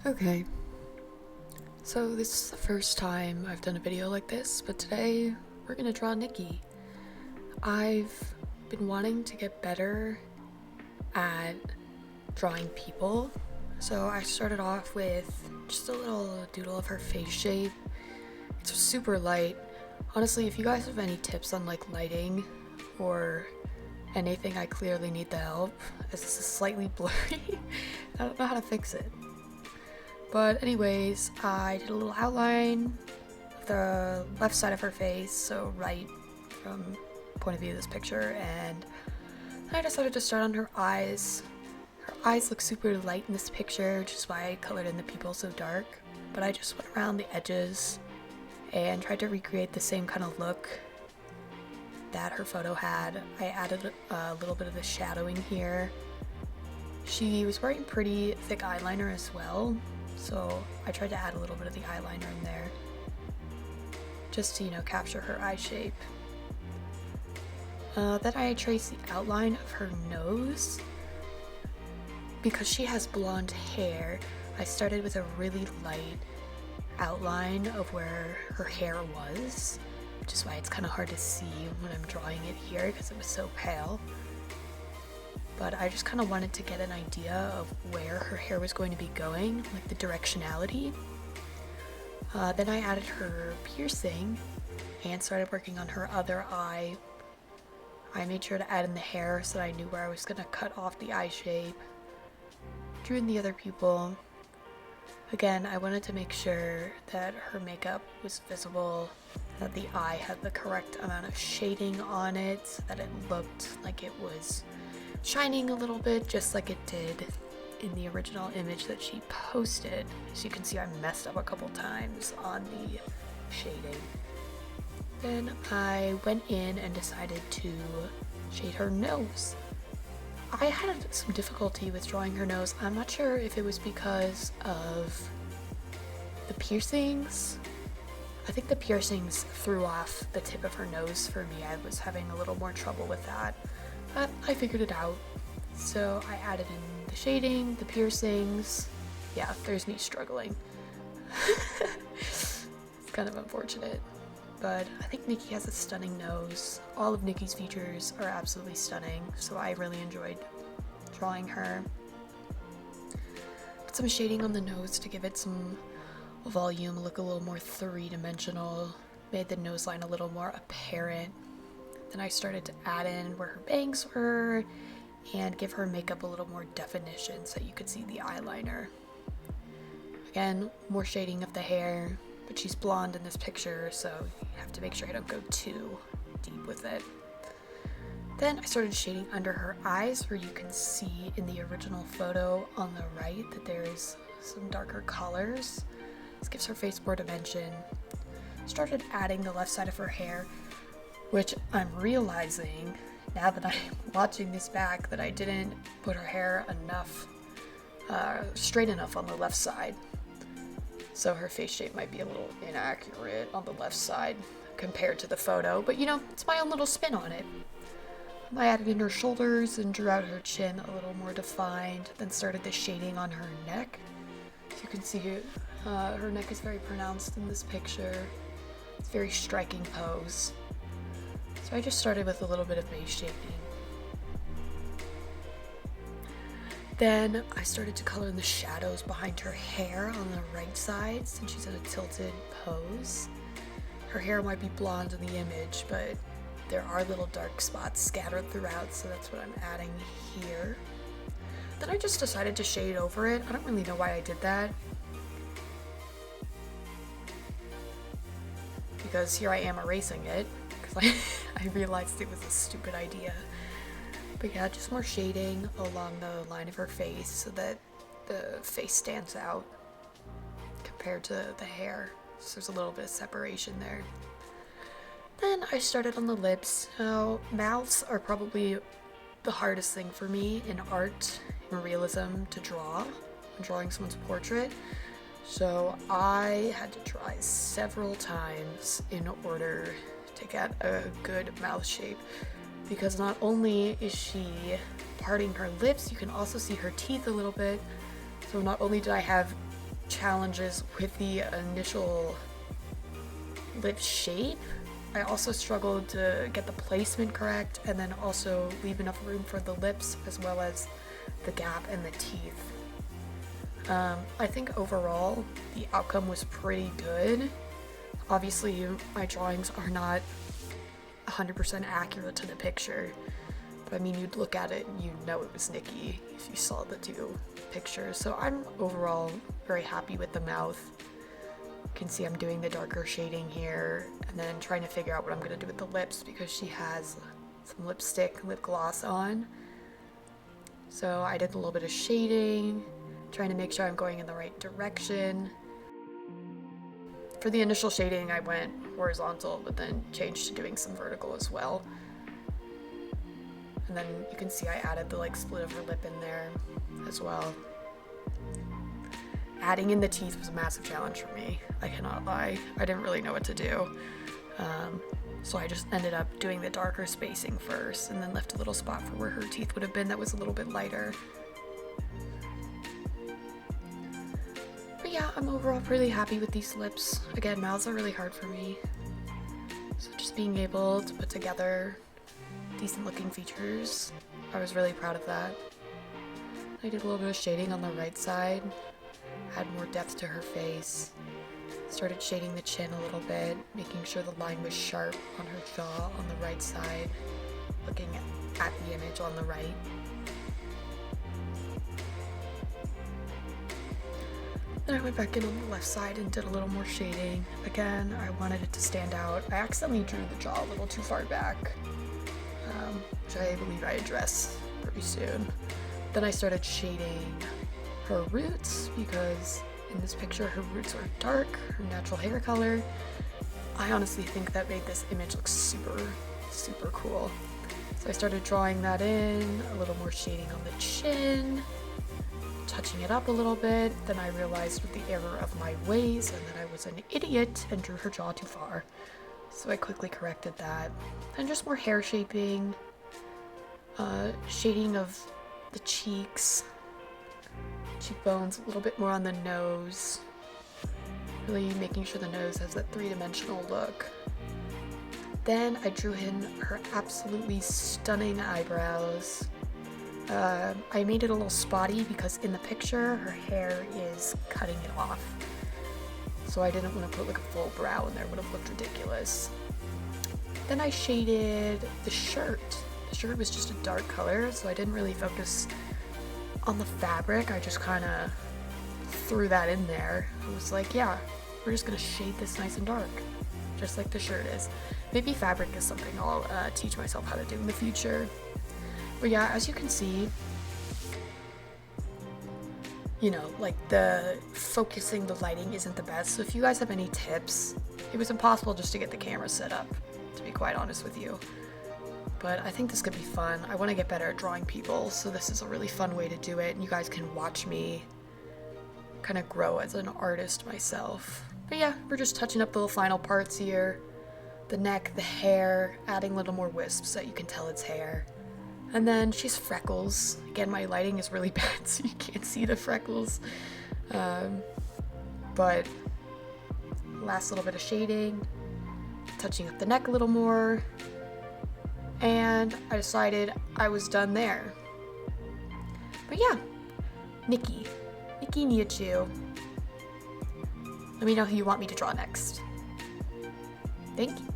Okay, so this is the first time I've done a video like this, but today we're gonna draw Niki. I've been wanting to get better at drawing people, so I started off with just a little doodle of her face shape. It's super light. Honestly, if you guys have any tips on like lighting or anything, I clearly need the help, as this is slightly blurry. I don't know how to fix it. But anyways, I did a little outline of the left side of her face, so right from point of view of this picture, and I decided to start on her eyes. Her eyes look super light in this picture, which is why I colored in the pupil so dark, but I just went around the edges and tried to recreate the same kind of look that her photo had. I added a little bit of the shadowing here. She was wearing pretty thick eyeliner as well, so I tried to add a little bit of the eyeliner in there just to, capture her eye shape. Then I traced the outline of her nose. Because she has blonde hair, I started with a really light outline of where her hair was, which is why it's kind of hard to see when I'm drawing it here because it was so pale. But I just kind of wanted to get an idea of where her hair was going to be going, like the directionality. Then I added her piercing and started working on her other eye. I made sure to add in the hair so that I knew where I was going to cut off the eye shape. Drew in the other pupil. Again, I wanted to make sure that her makeup was visible, that the eye had the correct amount of shading on it, so that it looked like it was shining a little bit, just like it did in the original image that she posted. As you can see, I messed up a couple times on the shading. Then I went in and decided to shade her nose. I had some difficulty with drawing her nose. I'm not sure if it was because of the piercings. I think the piercings threw off the tip of her nose for me. I was having a little more trouble with that, but I figured it out. So I added in the shading, the piercings. Yeah, there's me struggling. It's kind of unfortunate, but I think Niki has a stunning nose. All of Niki's features are absolutely stunning, so I really enjoyed drawing her. Put some shading on the nose to give it some volume, look a little more three-dimensional, made the nose line a little more apparent. Then I started to add in where her bangs were and give her makeup a little more definition so you could see the eyeliner. Again, more shading of the hair, but she's blonde in this picture, so you have to make sure I don't go too deep with it. Then I started shading under her eyes, where you can see in the original photo on the right that there's some darker colors. This gives her face more dimension. Started adding the left side of her hair, which I'm realizing now that I'm watching this back that I didn't put her hair enough, straight enough on the left side. So her face shape might be a little inaccurate on the left side compared to the photo, but it's my own little spin on it. I added in her shoulders and drew out her chin a little more defined, then started the shading on her neck. As you can see, her neck is very pronounced in this picture. It's a very striking pose. So I just started with a little bit of base shading. Then I started to color in the shadows behind her hair on the right side, since she's in a tilted pose. Her hair might be blonde in the image, but there are little dark spots scattered throughout, so that's what I'm adding here. Then I just decided to shade over it. I don't really know why I did that, because here I am erasing it, because I realized it was a stupid idea. But yeah, just more shading along the line of her face so that the face stands out compared to the hair. So there's a little bit of separation there. Then I started on the lips. Now, mouths are probably the hardest thing for me in art and realism to draw when drawing someone's portrait. So I had to try several times in order to get a good mouth shape, because not only is she parting her lips, you can also see her teeth a little bit. So not only did I have challenges with the initial lip shape. I also struggled to get the placement correct and then also leave enough room for the lips as well as the gap and the teeth. I think overall the outcome was pretty good. Obviously my drawings are not 100% accurate to the picture, but I mean, you'd look at it and you'd know it was Niki if you saw the two pictures. So I'm overall very happy with the mouth. You can see I'm doing the darker shading here and then trying to figure out what I'm going to do with the lips because she has some lipstick, lip gloss on. So I did a little bit of shading, trying to make sure I'm going in the right direction. For the initial shading, I went horizontal, but then changed to doing some vertical as well. And then you can see I added the split of her lip in there as well. Adding in the teeth was a massive challenge for me. I cannot lie. I didn't really know what to do. So I just ended up doing the darker spacing first and then left a little spot for where her teeth would have been that was a little bit lighter. But yeah, I'm overall pretty happy with these lips. Again, mouths are really hard for me. So just being able to put together decent looking features, I was really proud of that. I did a little bit of shading on the right side, add more depth to her face, started shading the chin a little bit, making sure the line was sharp on her jaw on the right side, looking at the image on the right. Then I went back in on the left side and did a little more shading. Again, I wanted it to stand out. I accidentally drew the jaw a little too far back, which I believe I address pretty soon. Then I started shading her roots because in this picture her roots are dark, her natural hair color. I honestly think that made this image look super, super cool. So I started drawing that in, a little more shading on the chin, touching it up a little bit. Then I realized with the error of my ways and that I was an idiot and drew her jaw too far. So I quickly corrected that. And just more hair shaping, shading of the cheeks, cheekbones, a little bit more on the nose. Really making sure the nose has that three-dimensional look. Then I drew in her absolutely stunning eyebrows. I made it a little spotty because in the picture her hair is cutting it off. So I didn't want to put a full brow in there, it would have looked ridiculous. Then I shaded the shirt. The shirt was just a dark color, so I didn't really focus on the fabric. I just kind of threw that in there. I was like, yeah, we're just gonna shade this nice and dark, just like the shirt is. Maybe fabric is something I'll teach myself how to do in the future. But yeah, as you can see, you know, the focusing, the lighting isn't the best. So if you guys have any tips, it was impossible just to get the camera set up, to be quite honest with you. But I think this could be fun. I want to get better at drawing people, so this is a really fun way to do it, and you guys can watch me kind of grow as an artist myself. But yeah, we're just touching up the little final parts here. The neck, the hair, adding a little more wisps so you can tell it's hair. And then she has freckles. Again, my lighting is really bad, so you can't see the freckles. But last little bit of shading, touching up the neck a little more, and I decided I was done there. But yeah, Niki Nihachu. Let me know who you want me to draw next. Thank you.